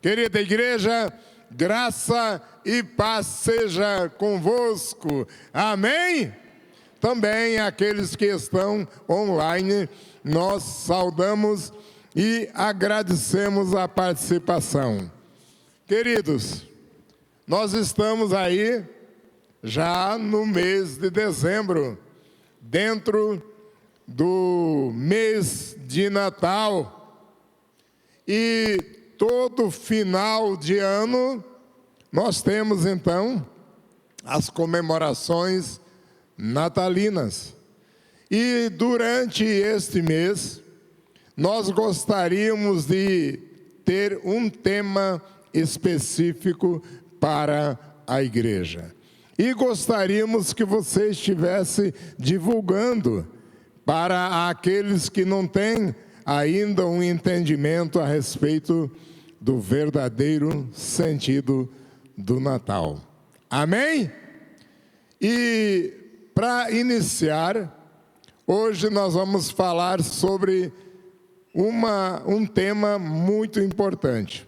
Querida igreja, graça e paz seja convosco. Amém? Também aqueles que estão online, nós saudamos e agradecemos a participação. Queridos, nós estamos aí já no mês de dezembro, dentro do mês de Natal, e todo final de ano nós temos então as comemorações natalinas. E durante este mês nós gostaríamos de ter um tema específico para a igreja. E gostaríamos que você estivesse divulgando para aqueles que não têm ainda um entendimento a respeito do verdadeiro sentido do Natal. Amém? E para iniciar, hoje nós vamos falar sobre um tema muito importante.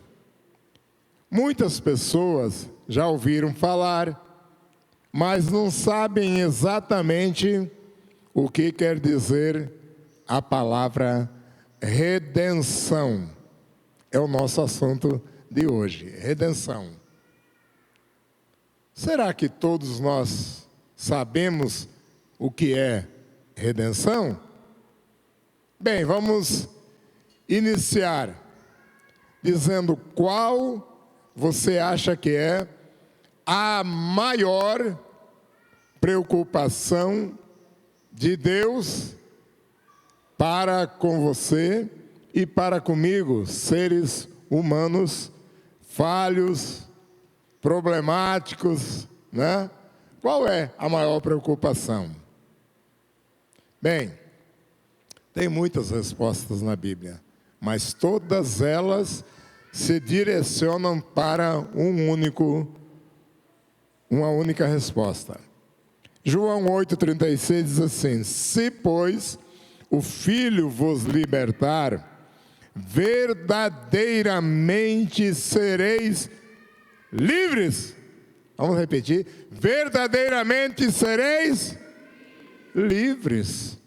Muitas pessoas já ouviram falar, mas não sabem exatamente o que quer dizer a palavra redenção. É o nosso assunto de hoje, redenção. Será que todos nós sabemos o que é redenção? Bem, vamos iniciar dizendo qual você acha que é a maior preocupação de Deus para com você e para comigo, seres humanos falhos, problemáticos, né? Qual é a maior preocupação? Bem, tem muitas respostas na Bíblia, mas todas elas se direcionam para uma única resposta. João 8,36 diz assim: se, pois, o Filho vos libertar, verdadeiramente sereis livres. Vamos repetir: verdadeiramente sereis livres.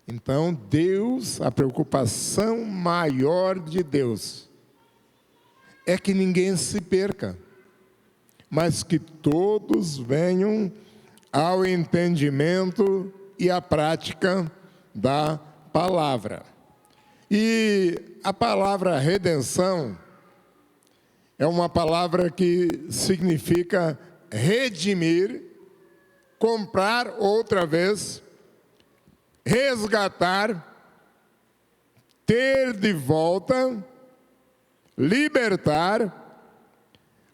Então, Deus, a preocupação maior de Deus é que ninguém se perca, mas que todos venham ao entendimento e à prática da palavra. E a palavra redenção é uma palavra que significa redimir, comprar outra vez, resgatar, ter de volta, libertar.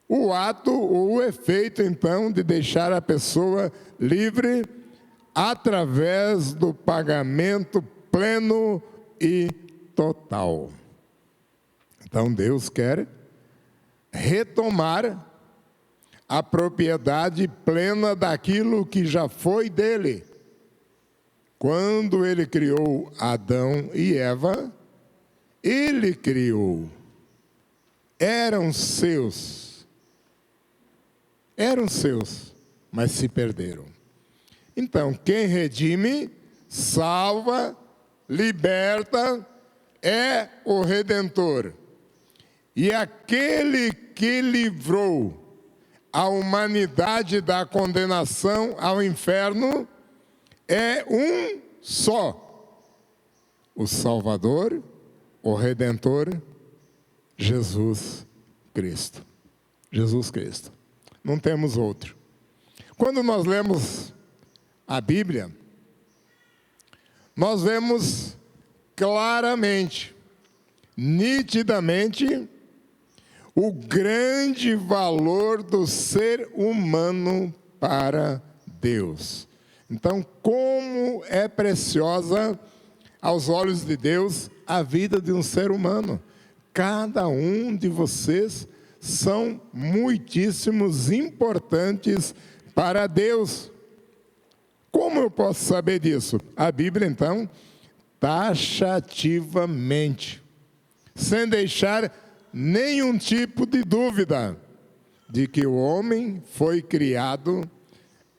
O ato ou o efeito, então, de deixar a pessoa livre através do pagamento pleno e total. Então, Deus quer retomar a propriedade plena daquilo que já foi dele. Quando ele criou Adão e Eva, ele criou. Eram seus, mas se perderam. Então, quem redime, salva, liberta, é o Redentor. E aquele que livrou a humanidade da condenação ao inferno é um só: o Salvador, o Redentor, Jesus Cristo. Jesus Cristo. Não temos outro. Quando nós lemos a Bíblia, nós vemos claramente, nitidamente, o grande valor do ser humano para Deus. Então, como é preciosa aos olhos de Deus a vida de um ser humano. Cada um de vocês são muitíssimos importantes para Deus. Como eu posso saber disso? A Bíblia, então, taxativamente, sem deixar nenhum tipo de dúvida de que o homem foi criado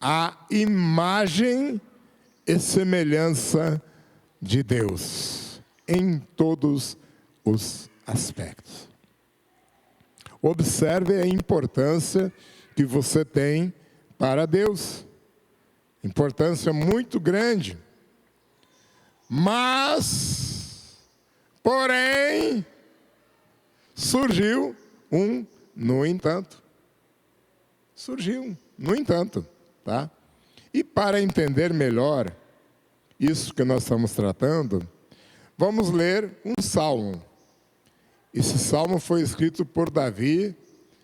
à imagem e semelhança de Deus, em todos os aspectos. Observe a importância que você tem para Deus. Importância muito grande. Mas, porém, surgiu um no entanto. Tá? E para entender melhor isso que nós estamos tratando, vamos ler um salmo. Esse salmo foi escrito por Davi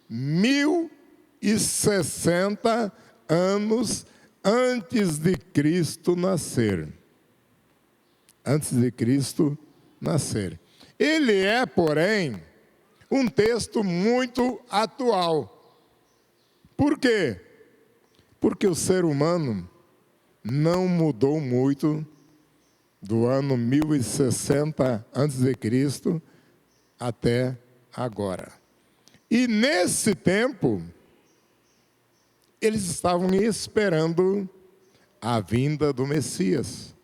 1060 anos antes de Cristo nascer. Antes de Cristo nascer. Ele é, porém, um texto muito atual. Por quê? Porque o ser humano não mudou muito do ano 1060 a.C. até agora. E nesse tempo, eles estavam esperando a vinda do Messias.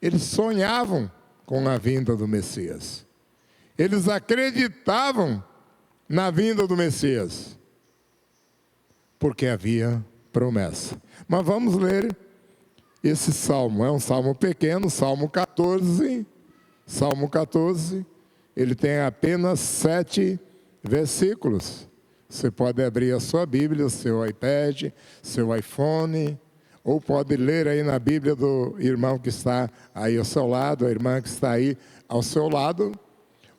Eles sonhavam com a vinda do Messias. Eles acreditavam na vinda do Messias, porque havia promessa. Mas vamos ler esse salmo. É um salmo pequeno, Salmo 14. Salmo 14, ele tem apenas 7 versículos. Você pode abrir a sua Bíblia, seu iPad, seu iPhone, ou pode ler aí na Bíblia do irmão que está aí ao seu lado, a irmã que está aí ao seu lado,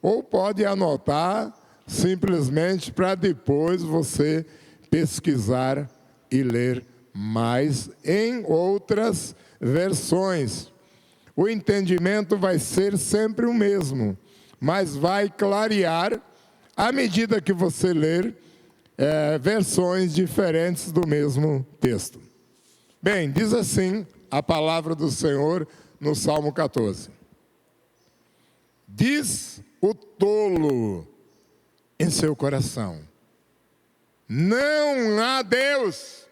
ou pode anotar simplesmente para depois você pesquisar e ler mais em outras versões. O entendimento vai ser sempre o mesmo, mas vai clarear à medida que você ler versões diferentes do mesmo texto. Bem, diz assim a palavra do Senhor no Salmo 14. Diz o tolo em seu coração: não há Deus.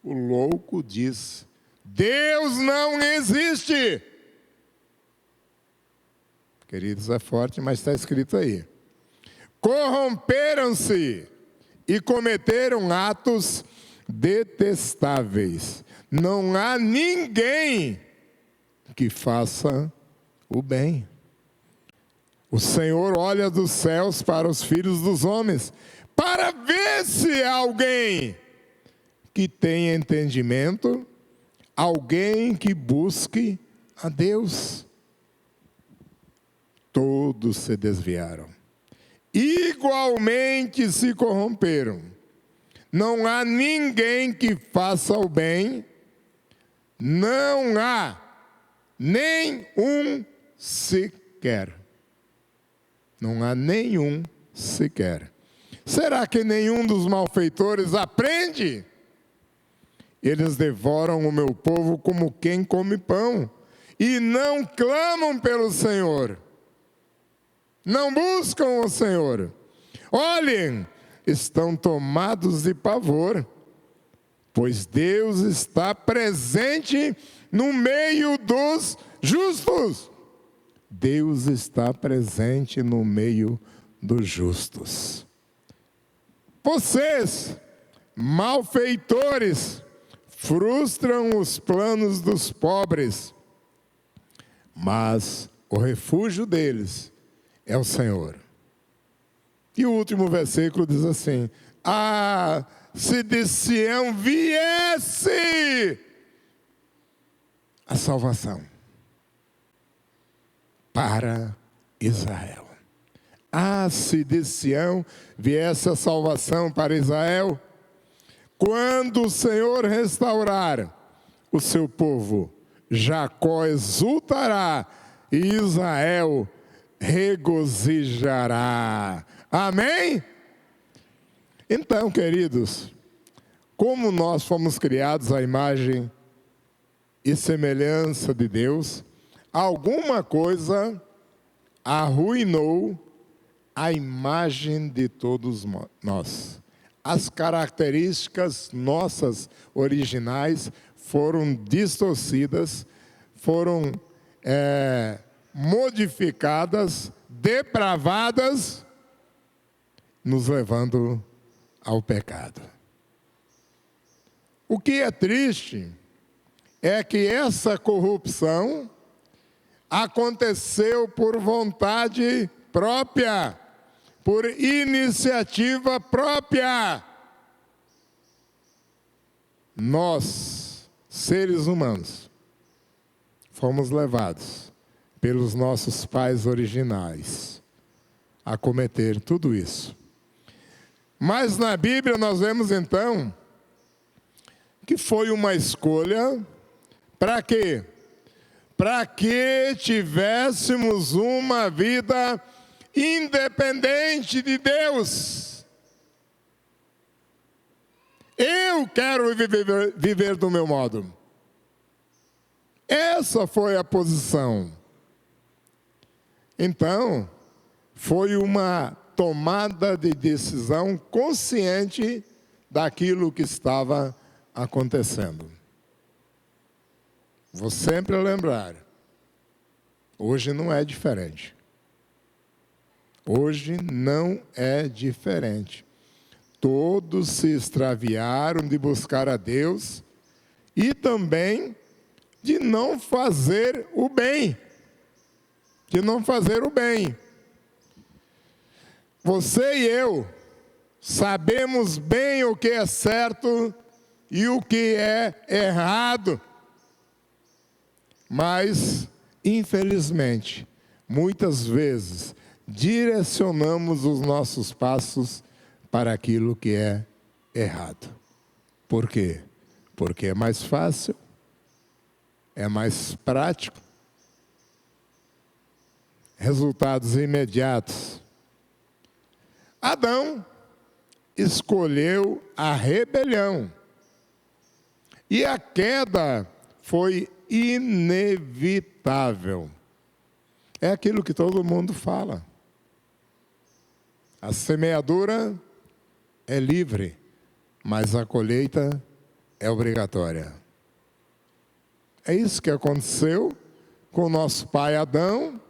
O louco diz: Deus não existe. Queridos, é forte, mas está escrito aí. Corromperam-se e cometeram atos detestáveis. Não há ninguém que faça o bem. O Senhor olha dos céus para os filhos dos homens, para ver se há alguém que tenha entendimento, alguém que busque a Deus. Todos se desviaram, igualmente se corromperam. Não há ninguém que faça o bem, não há nem um sequer. Não há nenhum sequer. Será que nenhum dos malfeitores aprende? Eles devoram o meu povo como quem come pão, e não clamam pelo Senhor. Não buscam o Senhor. Olhem, estão tomados de pavor, pois Deus está presente no meio dos justos. Deus está presente no meio dos justos. Vocês, malfeitores, frustram os planos dos pobres, mas o refúgio deles é o Senhor. E o último versículo diz assim: ah, se de Sião viesse a salvação para Israel. Ah, se de Sião viesse a salvação para Israel, quando o Senhor restaurar o seu povo, Jacó exultará e Israel regozijará. Amém? Então, queridos, como nós fomos criados à imagem e semelhança de Deus, alguma coisa arruinou a imagem de todos nós. As características nossas originais foram distorcidas, foram modificadas, depravadas, nos levando ao pecado. O que é triste é que essa corrupção aconteceu por vontade própria, por iniciativa própria. Nós, seres humanos, fomos levados pelos nossos pais originais a cometer tudo isso. Mas na Bíblia nós vemos então que foi uma escolha para quê? Para que tivéssemos uma vida independente de Deus. Eu quero viver do meu modo. Essa foi a posição. Então, foi uma tomada de decisão consciente daquilo que estava acontecendo. Vou sempre lembrar, hoje não é diferente. Hoje não é diferente. Todos se extraviaram de buscar a Deus e também de não fazer o bem. De não fazer o bem. Você e eu sabemos bem o que é certo e o que é errado. Mas, infelizmente, muitas vezes, direcionamos os nossos passos para aquilo que é errado. Por quê? Porque é mais fácil, é mais prático, resultados imediatos. Adão escolheu a rebelião e a queda foi inevitável. É aquilo que todo mundo fala. A semeadura é livre, mas a colheita é obrigatória. É isso que aconteceu com o nosso pai Adão,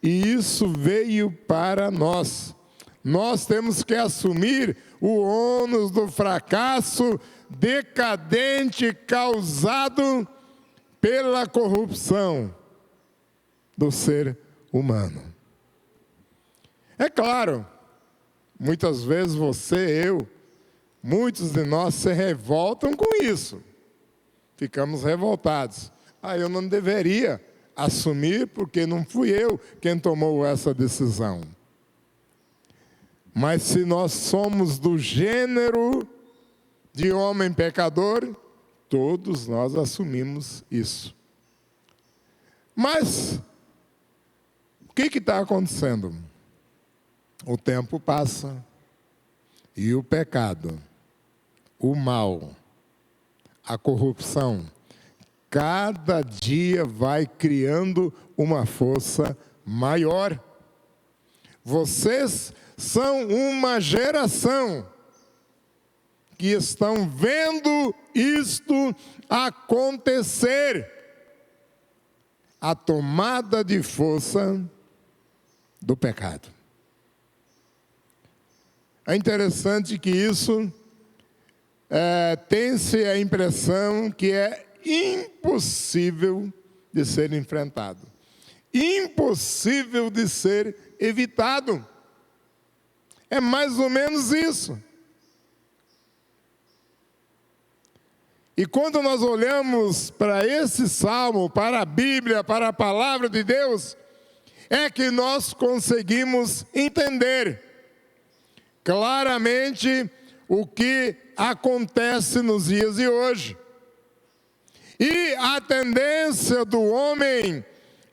e isso veio para nós. Nós temos que assumir o ônus do fracasso decadente causado pela corrupção do ser humano. É claro, muitas vezes você, eu, muitos de nós se revoltam com isso. Ficamos revoltados. Eu não deveria assumir porque não fui eu quem tomou essa decisão. Mas se nós somos do gênero de homem pecador, todos nós assumimos isso. Mas, o que está acontecendo? O tempo passa e o pecado, o mal, a corrupção, cada dia vai criando uma força maior. Vocês são uma geração que estão vendo isto acontecer. A tomada de força do pecado. É interessante que isso tem-se a impressão que é impossível de ser enfrentado. Impossível de ser evitado. É mais ou menos isso. E quando nós olhamos para esse salmo, para a Bíblia, para a palavra de Deus, é que nós conseguimos entender claramente o que acontece nos dias de hoje. E a tendência do homem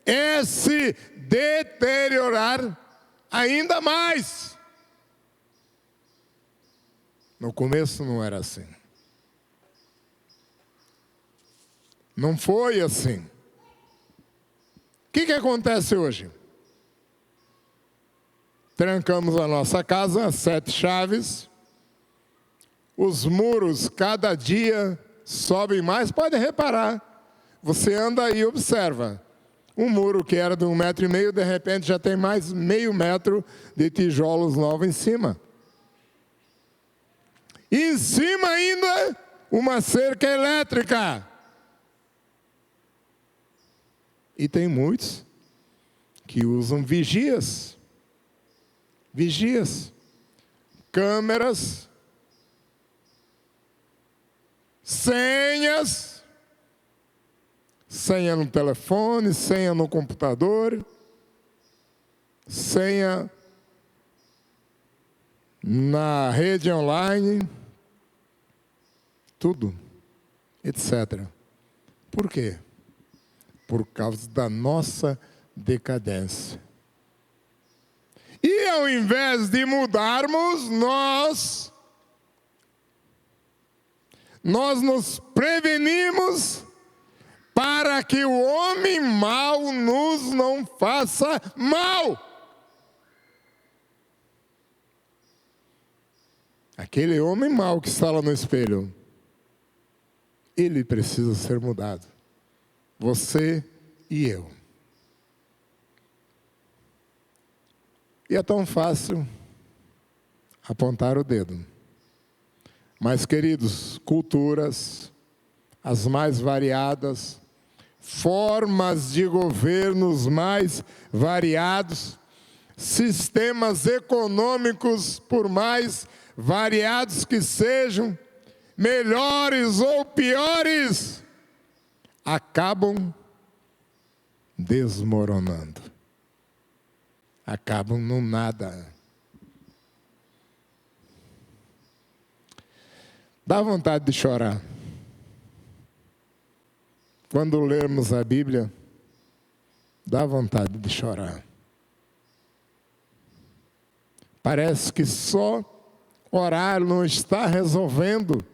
é se deteriorar ainda mais. No começo não era assim. Não foi assim. O que acontece hoje? trancamos a nossa casa, 7 chaves. Os muros, cada dia, sobem mais. Pode reparar. Você anda aí e observa. Um muro que era de 1,5 metro, de repente já tem mais meio metro de tijolos novos em cima. E em cima ainda, uma cerca elétrica. E tem muitos que usam vigias, câmeras, senhas, senha no telefone, senha no computador, senha na rede online, tudo, etc. Por quê? Por causa da nossa decadência. E ao invés de mudarmos, nós nos prevenimos para que o homem mau nos não faça mal. Aquele homem mau que está lá no espelho, ele precisa ser mudado. Você e eu. E é tão fácil apontar o dedo. Mas, queridos, culturas, as mais variadas, formas de governos mais variados, sistemas econômicos, por mais variados que sejam, melhores ou piores, acabam desmoronando. Acabam no nada. Dá vontade de chorar. Quando lermos a Bíblia, dá vontade de chorar. Parece que só orar não está resolvendo.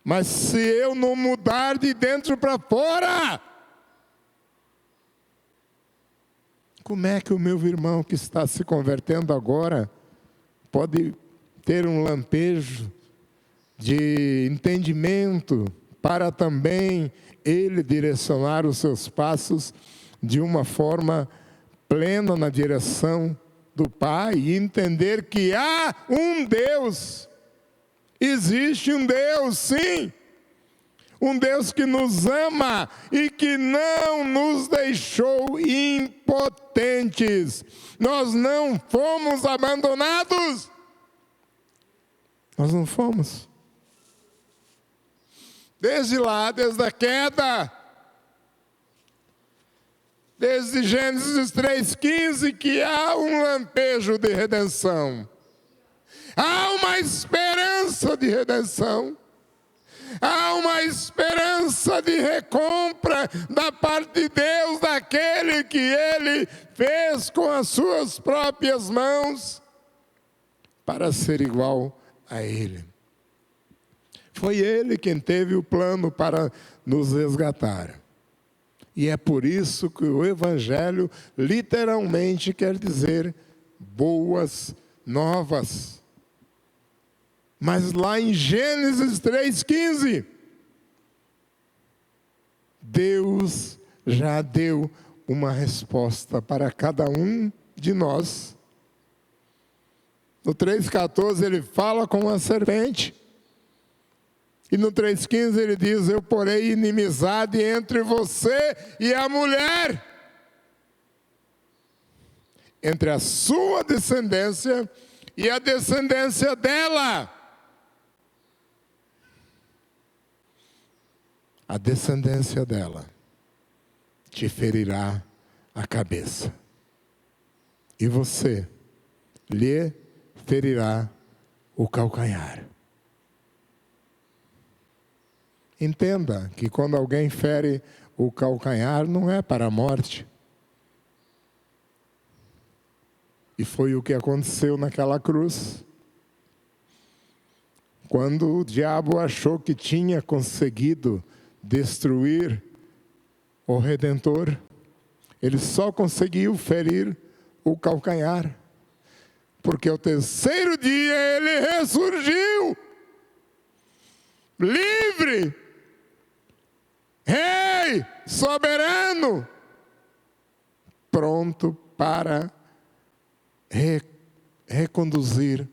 Mas se eu não mudar de dentro para fora, como é que o meu irmão que está se convertendo agora pode ter um lampejo de entendimento para também ele direcionar os seus passos de uma forma plena na direção do Pai e entender que há um Deus? Existe um Deus, sim, um Deus que nos ama e que não nos deixou impotentes. Nós não fomos abandonados. Nós não fomos. Desde lá, desde a queda, desde Gênesis 3,15, que há um lampejo de redenção. Há uma esperança de redenção. Há uma esperança de recompra da parte de Deus, daquele que Ele fez com as suas próprias mãos, para ser igual a Ele. Foi Ele quem teve o plano para nos resgatar. E é por isso que o Evangelho literalmente quer dizer boas novas. Mas lá em Gênesis 3,15, Deus já deu uma resposta para cada um de nós. No 3,14 ele fala com a serpente. E no 3,15 ele diz: eu porei inimizade entre você e a mulher, entre a sua descendência e a descendência dela. A descendência dela te ferirá a cabeça, e você lhe ferirá o calcanhar. Entenda que quando alguém fere o calcanhar, não é para a morte. E foi o que aconteceu naquela cruz. Quando o diabo achou que tinha conseguido destruir o Redentor, ele só conseguiu ferir o calcanhar. porque ao terceiro dia ele ressurgiu, livre, rei, soberano, pronto para reconduzir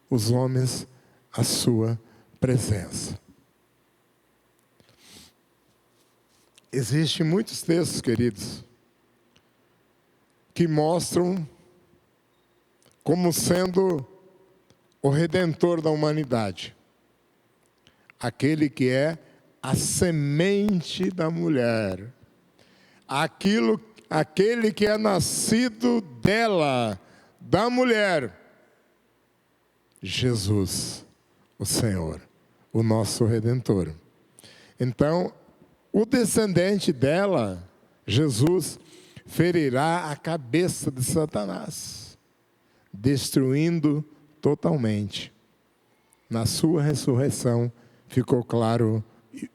os homens à sua presença. Existem muitos textos, queridos, que mostram como sendo o Redentor da humanidade, aquele que é a semente da mulher, aquele que é nascido dela, da mulher, Jesus, o Senhor, o nosso Redentor. Então, o descendente dela, Jesus, ferirá a cabeça de Satanás, destruindo totalmente. Na sua ressurreição ficou claro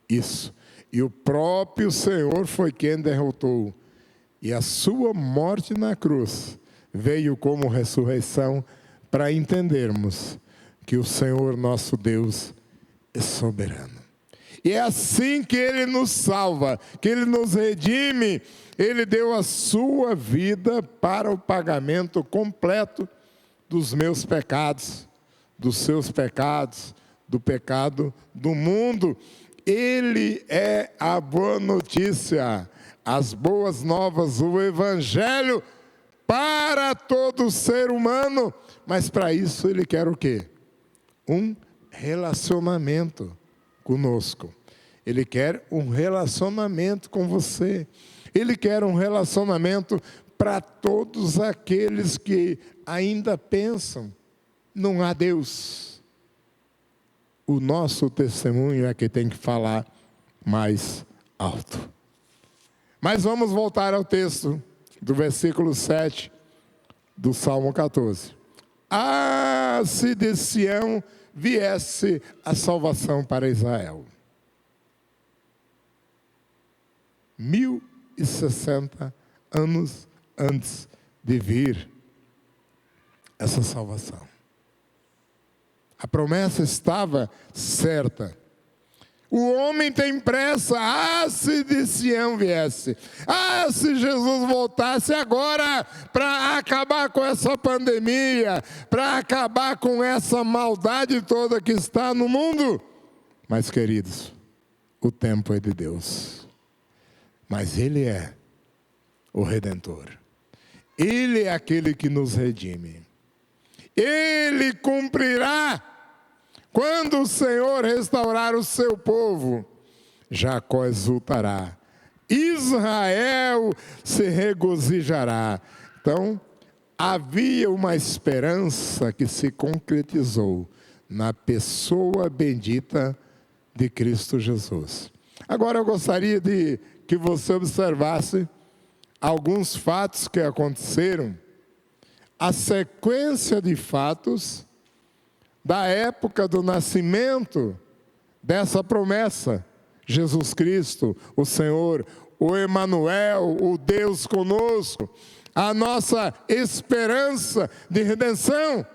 isso. E o próprio Senhor foi quem derrotou. E a sua morte na cruz veio como ressurreição para entendermos que o Senhor nosso Deus é soberano. E é assim que Ele nos salva, que Ele nos redime. Ele deu a sua vida para o pagamento completo dos meus pecados, dos seus pecados, do pecado do mundo. Ele é a boa notícia, as boas novas, o Evangelho para todo ser humano. Mas para isso Ele quer o quê? Um relacionamento conosco. Ele quer um relacionamento com você. Ele quer um relacionamento para todos aqueles que ainda pensam, não há Deus. O nosso testemunho é que tem que falar mais alto. Mas vamos voltar ao texto do versículo 7 do Salmo 14. Ah, se de Sião viesse a salvação para Israel. 1060 anos antes de vir essa salvação. A promessa estava certa. O homem tem pressa. Ah, se de Sião viesse. Ah, se Jesus voltasse agora para acabar com essa pandemia, para acabar com essa maldade toda que está no mundo. Mas, queridos, o tempo é de Deus. Mas Ele é o Redentor. Ele é aquele que nos redime. Ele cumprirá. Quando o Senhor restaurar o seu povo, Jacó exultará, Israel se regozijará. Então, havia uma esperança que se concretizou na pessoa bendita de Cristo Jesus. Agora eu gostaria de que você observasse alguns fatos que aconteceram, a sequência de fatos da época do nascimento dessa promessa. Jesus Cristo, o Senhor, o Emanuel, o Deus conosco, a nossa esperança de redenção.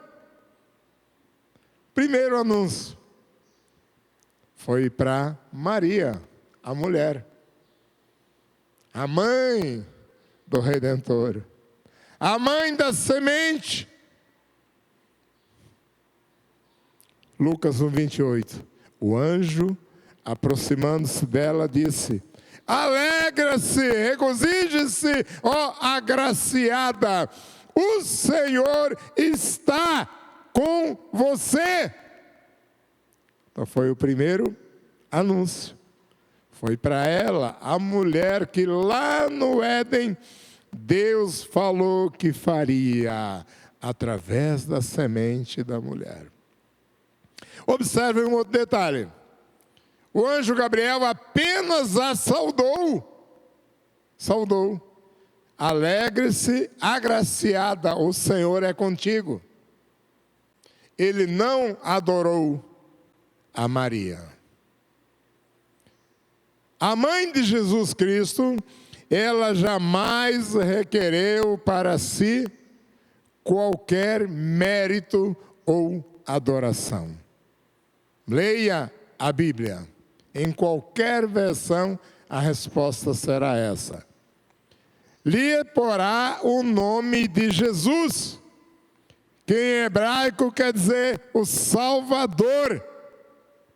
Primeiro anúncio foi para Maria, a mulher, a mãe do Redentor, a mãe da semente. Lucas 1:28. O anjo, aproximando-se dela, disse: alegra-se, regozije-se, ó agraciada, o Senhor está com você. Então foi o primeiro anúncio. Foi para ela, a mulher que lá no Éden, Deus falou que faria através da semente da mulher. Observe um outro detalhe. O anjo Gabriel apenas a saudou. Saudou. Alegre-se, agraciada, o Senhor é contigo. Ele não adorou a Maria. A mãe de Jesus Cristo, ela jamais requereu para si qualquer mérito ou adoração. Leia a Bíblia. Em qualquer versão, a resposta será essa. Lhe porá o nome de Jesus, que em hebraico quer dizer o Salvador.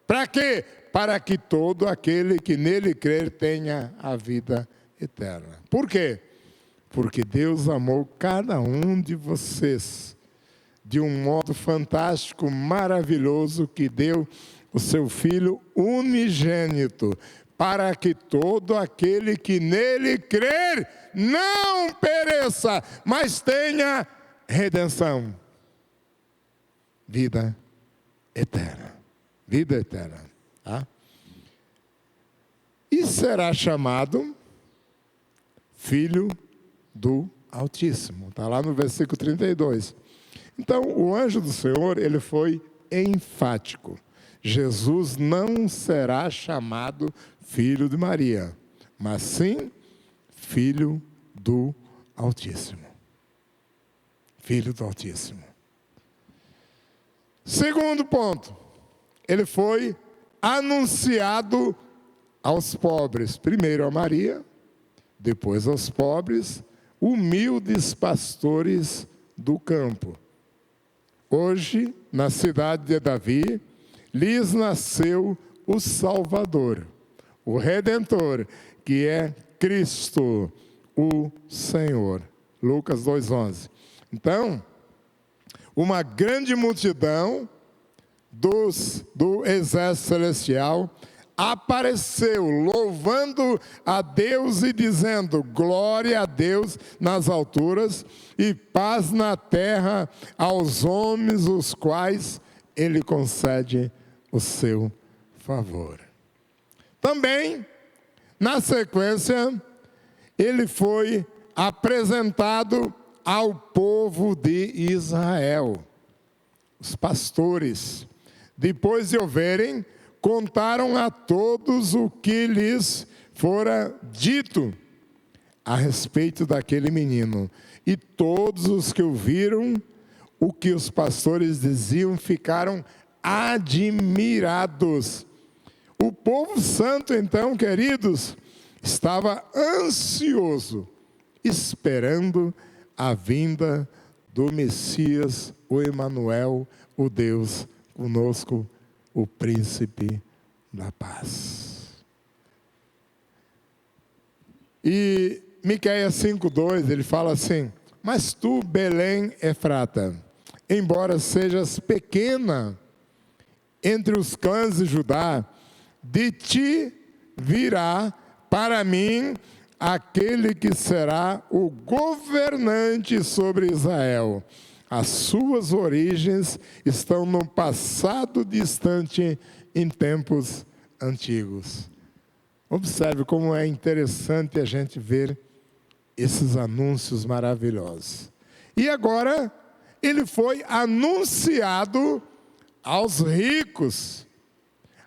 Para quê? Para que todo aquele que nele crer tenha a vida eterna. Por quê? Porque Deus amou cada um de vocês de um modo fantástico, maravilhoso, que deu o seu Filho unigênito, para que todo aquele que nele crer não pereça, mas tenha redenção. Vida eterna. Vida eterna. Tá? E será chamado Filho do Altíssimo. Está lá no versículo 32. Então, o anjo do Senhor, ele foi enfático. Jesus não será chamado Filho de Maria, mas sim Filho do Altíssimo. Filho do Altíssimo. Segundo ponto, ele foi anunciado aos pobres, primeiro a Maria, depois aos pobres, humildes pastores do campo. Hoje, na cidade de Davi, lhes nasceu o Salvador, o Redentor, que é Cristo, o Senhor. Lucas 2,11. Então, uma grande multidão do exército celestial apareceu louvando a Deus e dizendo: glória a Deus nas alturas e paz na terra aos homens os quais Ele concede o seu favor. Também, na sequência, ele foi apresentado ao povo de Israel. Os pastores, depois de ouvirem, contaram a todos o que lhes fora dito a respeito daquele menino. E todos os que ouviram o que os pastores diziam ficaram admirados. O povo santo, então, queridos, estava ansioso, esperando a vinda do Messias, o Emanuel, o Deus conosco, o príncipe da paz. E Miqueias 5,2, ele fala assim: mas tu, Belém Efrata, embora sejas pequena entre os clãs de Judá, de ti virá para mim aquele que será o governante sobre Israel. As suas origens estão no passado distante, em tempos antigos. Observe como é interessante a gente ver esses anúncios maravilhosos. E agora, ele foi anunciado aos ricos,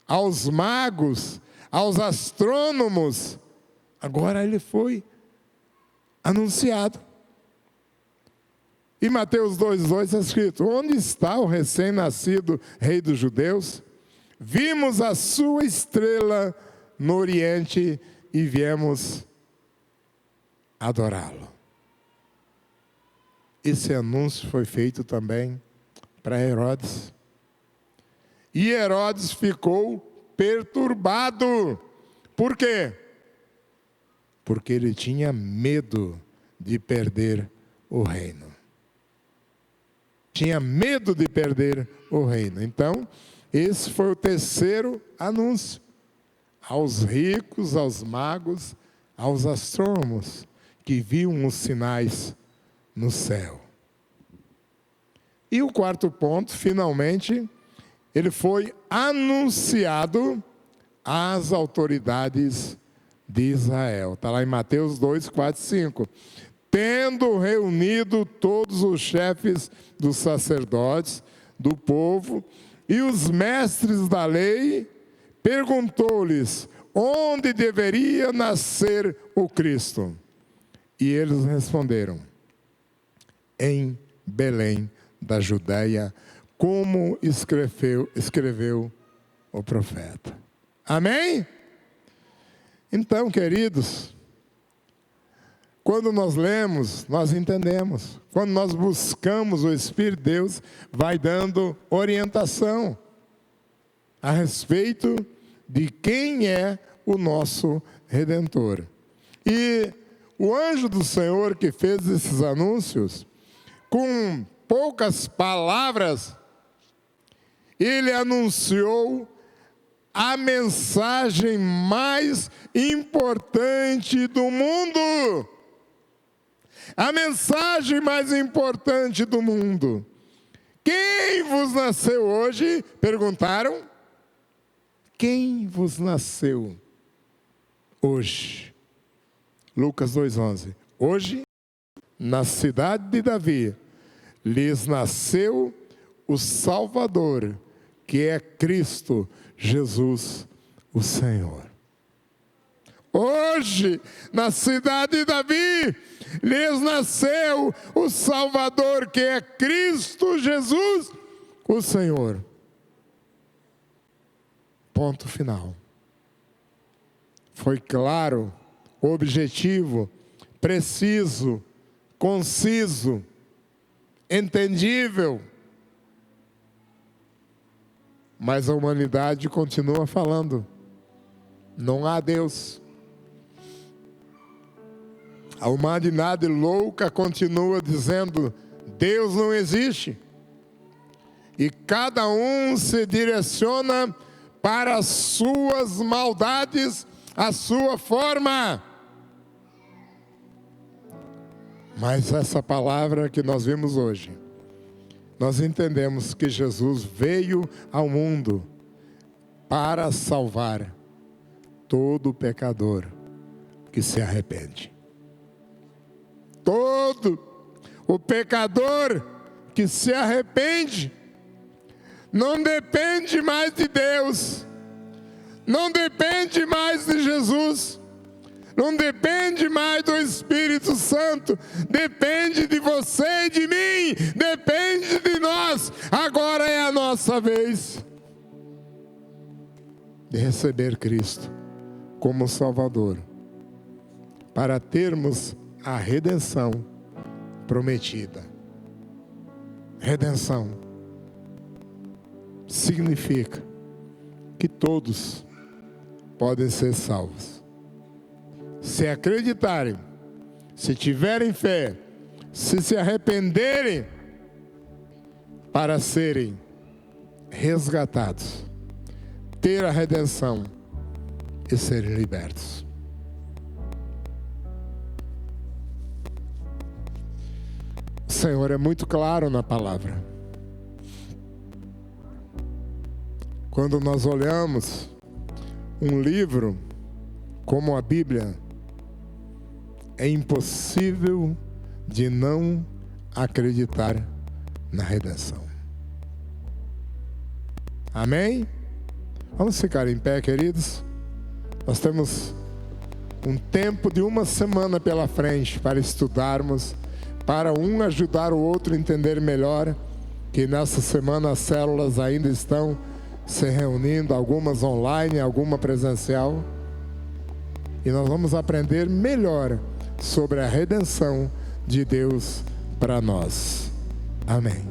aos magos, aos astrônomos. Agora ele foi anunciado. Em Mateus 2,2 está escrito: onde está o recém-nascido rei dos judeus? Vimos a sua estrela no oriente e viemos adorá-lo. Esse anúncio foi feito também para Herodes. E Herodes ficou perturbado. Por quê? Porque ele tinha medo de perder o reino. Tinha medo de perder o reino. Então, esse foi o terceiro anúncio. Aos ricos, aos magos, aos astrônomos, que viam os sinais no céu. E o quarto ponto, finalmente, ele foi anunciado às autoridades de Israel. Está lá em Mateus 2, 4 e 5. Tendo reunido todos os chefes dos sacerdotes, do povo, e os mestres da lei, perguntou-lhes onde deveria nascer o Cristo. E eles responderam: em Belém da Judéia, como escreveu o profeta. Amém? Então, queridos, quando nós lemos, nós entendemos. Quando nós buscamos o Espírito de Deus, vai dando orientação a respeito de quem é o nosso Redentor. E o anjo do Senhor que fez esses anúncios, com poucas palavras, ele anunciou a mensagem mais importante do mundo. A mensagem mais importante do mundo. Quem vos nasceu hoje? Perguntaram. Quem vos nasceu hoje? Lucas 2,11. Hoje, na cidade de Davi, lhes nasceu o Salvador, que é Cristo Jesus, o Senhor. Hoje, na cidade de Davi, lhes nasceu o Salvador, que é Cristo Jesus, o Senhor. Ponto final. Foi claro, objetivo, preciso, conciso, entendível. Mas a humanidade continua falando: não há Deus. A humanidade louca continua dizendo: Deus não existe. E cada um se direciona para as suas maldades, a sua forma. Mas essa palavra que nós vimos hoje, nós entendemos que Jesus veio ao mundo para salvar todo pecador que se arrepende. Todo o pecador que se arrepende não depende mais de Deus, não depende mais de Jesus, não depende mais do Espírito Santo, depende de você e de mim, depende de nós. Agora é a nossa vez de receber Cristo como Salvador, para termos a redenção prometida. Redenção significa que todos podem ser salvos. Se acreditarem, se tiverem fé, se arrependerem, para serem resgatados, ter a redenção e serem libertos. O Senhor é muito claro na palavra. Quando nós olhamos um livro como a Bíblia, é impossível de não acreditar na redenção. Amém? Vamos ficar em pé, queridos. Nós temos um tempo de uma semana pela frente para estudarmos, para um ajudar o outro a entender melhor, que nessa semana as células ainda estão se reunindo, algumas online, alguma presencial, e nós vamos aprender melhor sobre a redenção de Deus para nós. Amém.